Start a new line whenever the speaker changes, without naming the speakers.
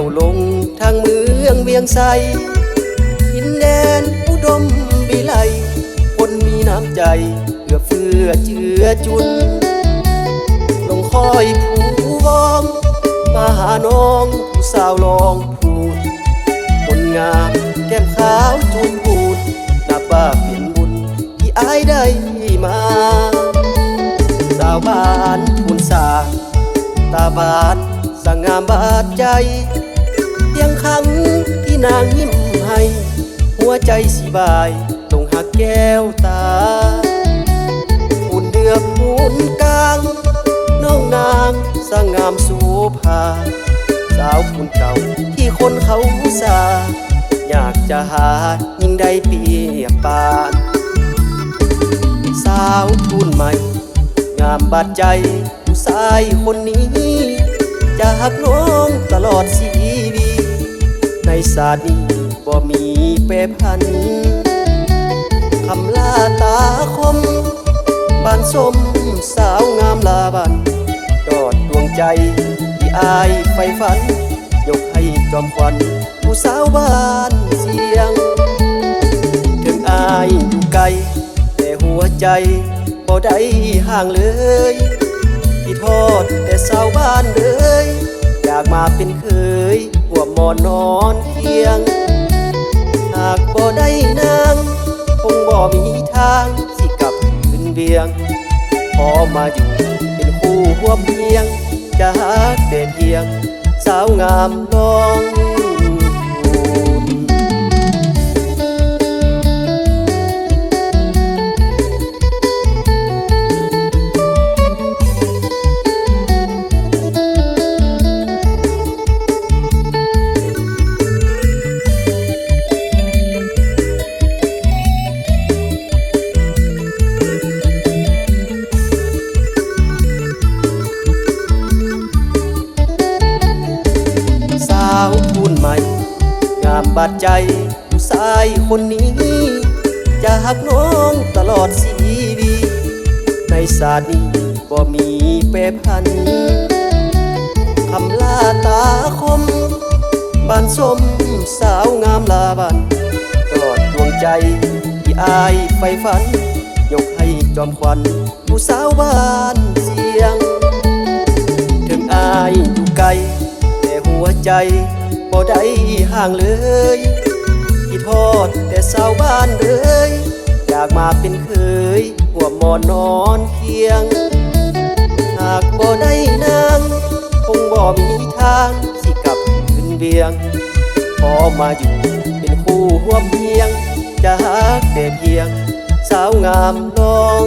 วลงทางเมืองเวียงไซดินแดนอุดมวิไลคนมีน้ำใจเอื้อเฟื้อเจือจุนลงคอยผู้วองมาหาน้องผู้สาวลองพูดคนงามแก้มขาวจูนพูดนับว่าเป็นบุญที่อายได้มาสาวบ้านพูนสาตาบานสงงามบาดใจเพียงคำที่นางยิ้มให้หัวใจสิบายลงหักแก้วตาอุ่นเดือบอุ่นกลางน้องนางสงงามโสภาสาวพูนเก่าที่คนเขาสาอยากจะหายิ่งได้เปรียบปานสาวพูนใหม่งามบาดใจผู้ชายคนนี้จะหักน้องตลอดชีวิตในศาสตร์นี้บ่มีแปรพันคำลาตาคมบานสมสาวงามลาบันยอดดวงใจที่อายใฝ่ฝันยกให้จอมขวัญผู้สาวบ้านเสียงถึงอายอยู่ไกลแต่หัวใจบ่ได้ห่างเลยที่ทอดแต่สาวบ้านเลยอยากมาเป็นเคยหัวหมอนนอนเคียงหากบ่ได้นางคงบ่มีทางสิกลับขึ้นเวียงพอมาอยู่เป็นคู่ร่วมเพียงจะหักแต่เพียงสาวงามลองพูนใหม่งามบาดใจผู้ชายคนนี้จะหักน้องตลอดชีวิตในศาสตร์นี้บ่มีแปรพันคำลาตาคมบานสมสาวงามลาบันตลอดดวงใจที่อายใฝ่ฝันยกให้จอมขวัญผู้สาวบ้านเสียงถึงอายอยู่ไกลแต่หัวใจบ่ได้ห่างเลยที่ทอดแต่สาวบ้านเลยอยากมาเป็นเคยหัวหมอนนอนเคียงหากบ่ได้นางคงบ่มีทางสิกลับขึ้นเวียงพอมาอยู่เป็นคู่ร่วมเพียงจะหักแต่เพียงสาวงามลอง